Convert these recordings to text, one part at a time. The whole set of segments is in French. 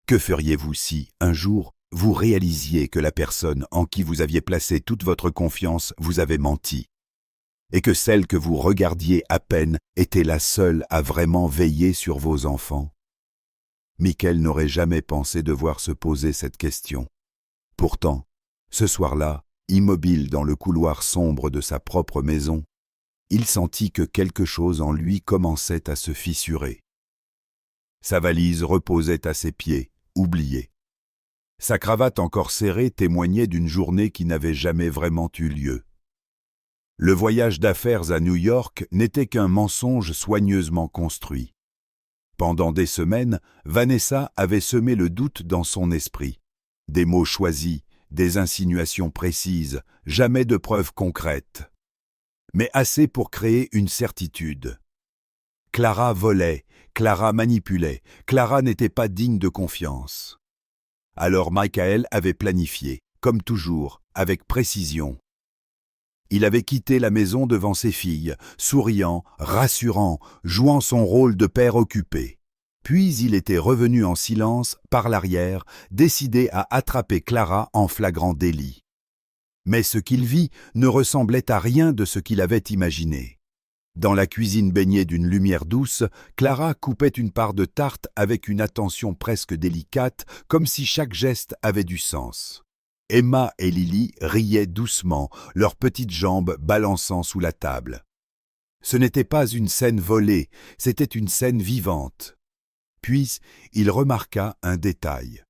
Que feriez-vous si, un jour, vous réalisiez que la personne en qui vous aviez placé toute votre confiance vous avait menti, et que celle que vous regardiez à peine était la seule à vraiment veiller sur vos enfants? Michael n'aurait jamais pensé devoir se poser cette question. Pourtant, ce soir-là, immobile dans le couloir sombre de sa propre maison, il sentit que quelque chose en lui commençait à se fissurer. Sa valise reposait à ses pieds, oubliée. Sa cravate encore serrée témoignait d'une journée qui n'avait jamais vraiment eu lieu. Le voyage d'affaires à New York n'était qu'un mensonge soigneusement construit. Pendant des semaines, Vanessa avait semé le doute dans son esprit. Des mots choisis, des insinuations précises, jamais de preuves concrètes. Mais assez pour créer une certitude. Clara volait, Clara manipulait, Clara n'était pas digne de confiance. Alors Michael avait planifié, comme toujours, avec précision. Il avait quitté la maison devant ses filles, souriant, rassurant, jouant son rôle de père occupé. Puis il était revenu en silence, par l'arrière, décidé à attraper Clara en flagrant délit. Mais ce qu'il vit ne ressemblait à rien de ce qu'il avait imaginé. Dans la cuisine baignée d'une lumière douce, Clara coupait une part de tarte avec une attention presque délicate, comme si chaque geste avait du sens. Emma et Lily riaient doucement, leurs petites jambes balançant sous la table. Ce n'était pas une scène volée, c'était une scène vivante. Puis, il remarqua un détail.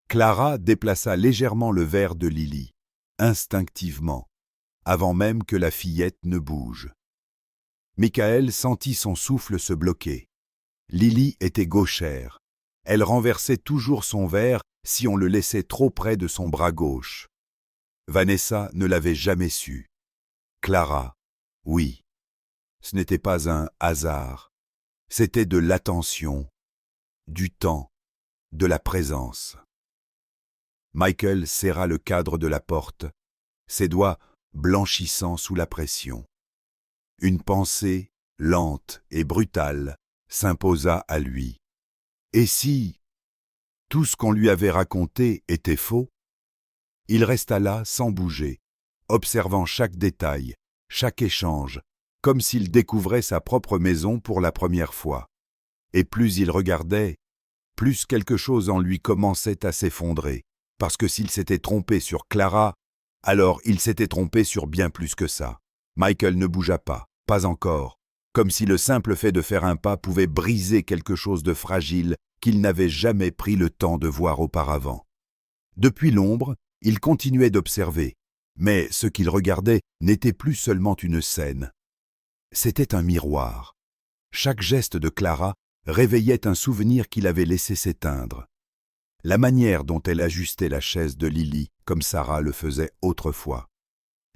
Clara déplaça légèrement le verre de Lily, instinctivement, avant même que la fillette ne bouge. Michael sentit son souffle se bloquer. Lily était gauchère. Elle renversait toujours son verre si on le laissait trop près de son bras gauche. Vanessa ne l'avait jamais su. Clara, oui. Ce n'était pas un hasard. C'était de l'attention, du temps, de la présence. Michael serra le cadre de la porte, ses doigts blanchissant sous la pression. Une pensée, lente et brutale, s'imposa à lui. Et si tout ce qu'on lui avait raconté était faux? Il resta là sans bouger, observant chaque détail, chaque échange, comme s'il découvrait sa propre maison pour la première fois. Et plus il regardait, plus quelque chose en lui commençait à s'effondrer, parce que s'il s'était trompé sur Clara, alors il s'était trompé sur bien plus que ça. Michael ne bougea pas, pas encore, comme si le simple fait de faire un pas pouvait briser quelque chose de fragile qu'il n'avait jamais pris le temps de voir auparavant. Depuis l'ombre, il continuait d'observer, mais ce qu'il regardait n'était plus seulement une scène. C'était un miroir. Chaque geste de Clara réveillait un souvenir qu'il avait laissé s'éteindre. La manière dont elle ajustait la chaise de Lily, comme Sarah le faisait autrefois.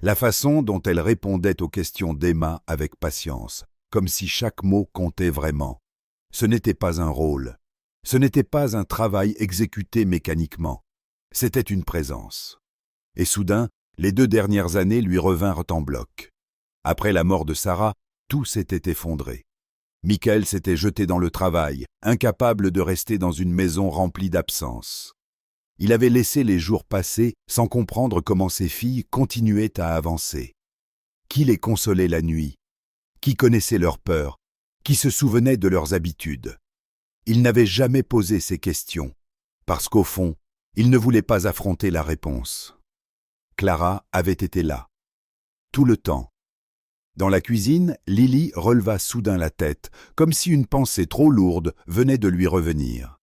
La façon dont elle répondait aux questions d'Emma avec patience, comme si chaque mot comptait vraiment. Ce n'était pas un rôle. Ce n'était pas un travail exécuté mécaniquement. C'était une présence. Et soudain, les 2 dernières années lui revinrent en bloc. Après la mort de Sarah, tout s'était effondré. Michael s'était jeté dans le travail, incapable de rester dans une maison remplie d'absence. Il avait laissé les jours passer sans comprendre comment ses filles continuaient à avancer. Qui les consolait la nuit? Qui connaissait leurs peurs? Qui se souvenait de leurs habitudes? Il n'avait jamais posé ces questions, parce qu'au fond, il ne voulait pas affronter la réponse. Clara avait été là, tout le temps. Dans la cuisine, Lily releva soudain la tête, comme si une pensée trop lourde venait de lui revenir.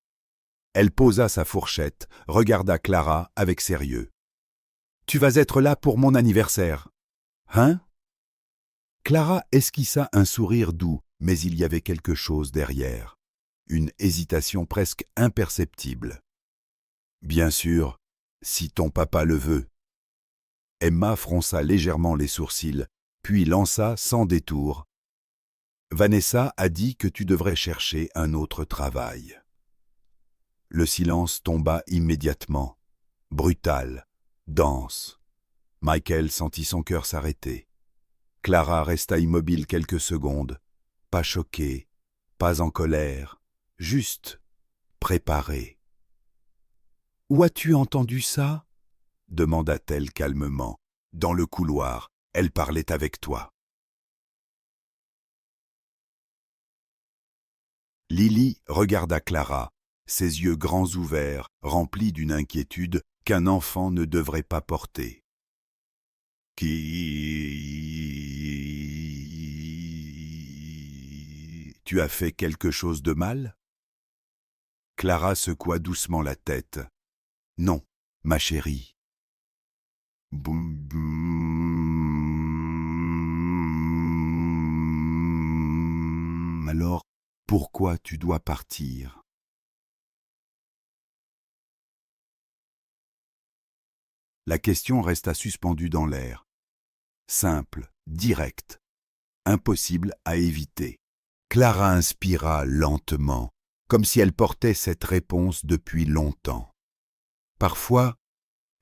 Elle posa sa fourchette, regarda Clara avec sérieux. « Tu vas être là pour mon anniversaire. Hein ?» Clara esquissa un sourire doux, mais il y avait quelque chose derrière. Une hésitation presque imperceptible. « Bien sûr, si ton papa le veut. » Emma fronça légèrement les sourcils, puis lança sans détour. « Vanessa a dit que tu devrais chercher un autre travail. » Le silence tomba immédiatement, brutal, dense. Michael sentit son cœur s'arrêter. Clara resta immobile quelques secondes, pas choquée, pas en colère, juste préparée. Où as-tu entendu ça? Demanda-t-elle calmement. Dans le couloir, elle parlait avec toi. Lily regarda Clara, ses yeux grands ouverts, remplis d'une inquiétude qu'un enfant ne devrait pas porter. Tu as fait quelque chose de mal? Clara secoua doucement la tête. Non, ma chérie. Boum, boum. Alors, pourquoi tu dois partir? La question resta suspendue dans l'air. Simple, directe, impossible à éviter. Clara inspira lentement, comme si elle portait cette réponse depuis longtemps. Parfois,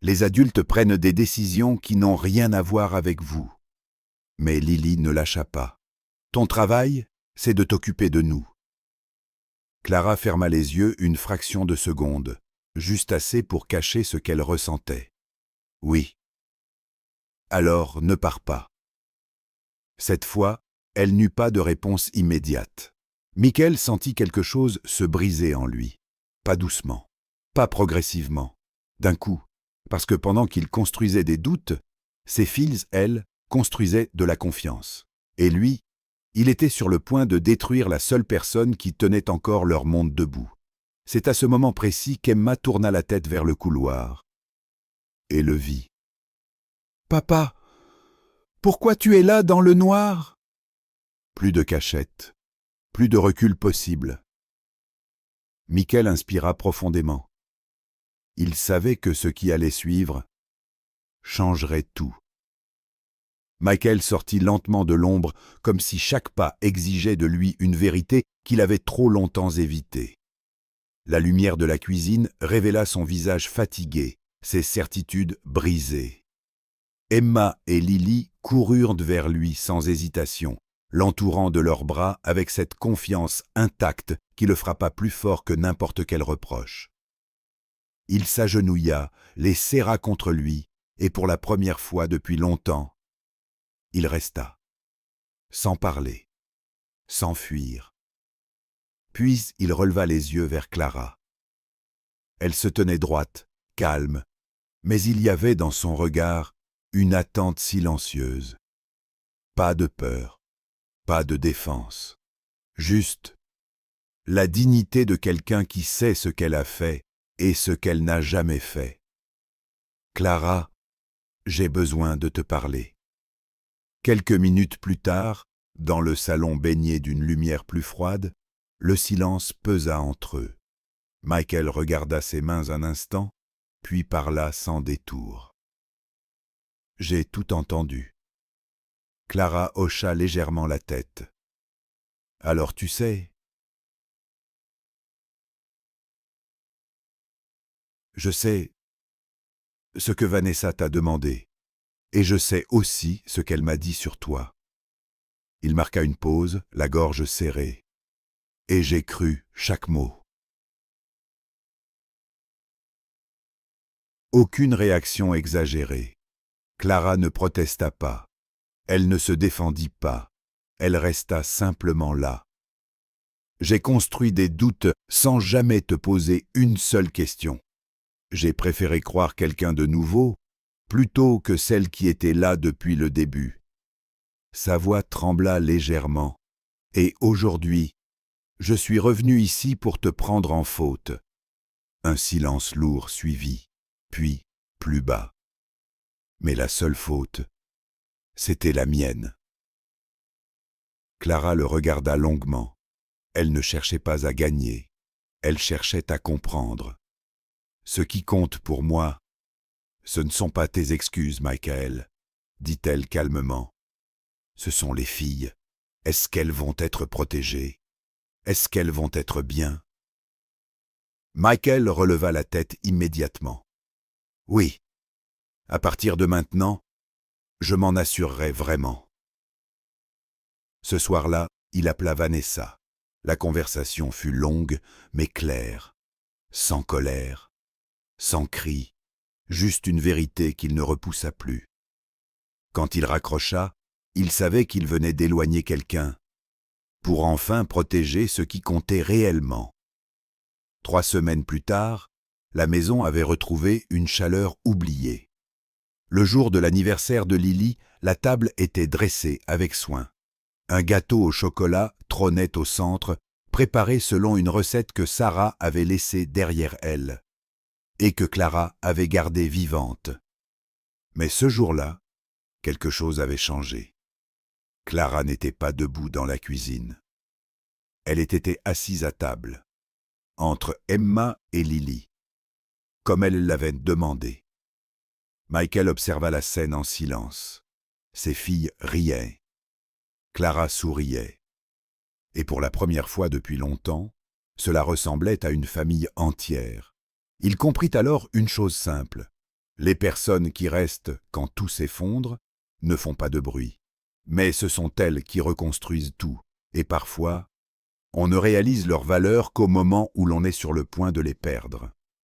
les adultes prennent des décisions qui n'ont rien à voir avec vous. Mais Lily ne lâcha pas. Ton travail, c'est de t'occuper de nous. Clara ferma les yeux une fraction de seconde, juste assez pour cacher ce qu'elle ressentait. Oui. Alors ne pars pas. Cette fois, elle n'eut pas de réponse immédiate. Michael sentit quelque chose se briser en lui. Pas doucement, pas progressivement, d'un coup, parce que pendant qu'il construisait des doutes, ses filles, elles, construisaient de la confiance. Et lui, il était sur le point de détruire la seule personne qui tenait encore leur monde debout. C'est à ce moment précis qu'Emma tourna la tête vers le couloir et le vit. « Papa, pourquoi tu es là dans le noir ?» Plus de cachette, plus de recul possible. Michael inspira profondément. Il savait que ce qui allait suivre changerait tout. Michael sortit lentement de l'ombre, comme si chaque pas exigeait de lui une vérité qu'il avait trop longtemps évitée. La lumière de la cuisine révéla son visage fatigué, ses certitudes brisées. Emma et Lily coururent vers lui sans hésitation, l'entourant de leurs bras avec cette confiance intacte qui le frappa plus fort que n'importe quel reproche. Il s'agenouilla, les serra contre lui, et pour la première fois depuis longtemps, il resta, sans parler, sans fuir. Puis il releva les yeux vers Clara. Elle se tenait droite, calme, mais il y avait dans son regard une attente silencieuse. Pas de peur, pas de défense, juste la dignité de quelqu'un qui sait ce qu'elle a fait et ce qu'elle n'a jamais fait. « Clara, j'ai besoin de te parler. » Quelques minutes plus tard, dans le salon baigné d'une lumière plus froide, le silence pesa entre eux. Michael regarda ses mains un instant, puis parla sans détour. « J'ai tout entendu. » Clara hocha légèrement la tête. « Alors tu sais. » « Je sais ce que Vanessa t'a demandé, et je sais aussi ce qu'elle m'a dit sur toi. » Il marqua une pause, la gorge serrée. « Et j'ai cru chaque mot. » Aucune réaction exagérée. Clara ne protesta pas. Elle ne se défendit pas. Elle resta simplement là. « J'ai construit des doutes sans jamais te poser une seule question. J'ai préféré croire quelqu'un de nouveau plutôt que celle qui était là depuis le début. » Sa voix trembla légèrement. « Et aujourd'hui, je suis revenu ici pour te prendre en faute. » Un silence lourd suivit, puis plus bas. Mais la seule faute, c'était la mienne. Clara le regarda longuement. Elle ne cherchait pas à gagner, elle cherchait à comprendre. « Ce qui compte pour moi, ce ne sont pas tes excuses, Michael, » dit-elle calmement. « Ce sont les filles. Est-ce qu'elles vont être protégées? Est-ce qu'elles vont être bien? » Michael releva la tête immédiatement. « Oui, à partir de maintenant, je m'en assurerai vraiment. » Ce soir-là, il appela Vanessa. La conversation fut longue, mais claire, sans colère, sans cri, juste une vérité qu'il ne repoussa plus. Quand il raccrocha, il savait qu'il venait d'éloigner quelqu'un, pour enfin protéger ce qui comptait réellement. 3 semaines plus tard, la maison avait retrouvé une chaleur oubliée. Le jour de l'anniversaire de Lily, la table était dressée avec soin. Un gâteau au chocolat trônait au centre, préparé selon une recette que Sarah avait laissée derrière elle, et que Clara avait gardée vivante. Mais ce jour-là, quelque chose avait changé. Clara n'était pas debout dans la cuisine. Elle était assise à table, entre Emma et Lily, comme elle l'avait demandé. Michael observa la scène en silence. Ses filles riaient. Clara souriait. Et pour la première fois depuis longtemps, cela ressemblait à une famille entière. Il comprit alors une chose simple. Les personnes qui restent quand tout s'effondre ne font pas de bruit. Mais ce sont elles qui reconstruisent tout. Et parfois, on ne réalise leur valeur qu'au moment où l'on est sur le point de les perdre.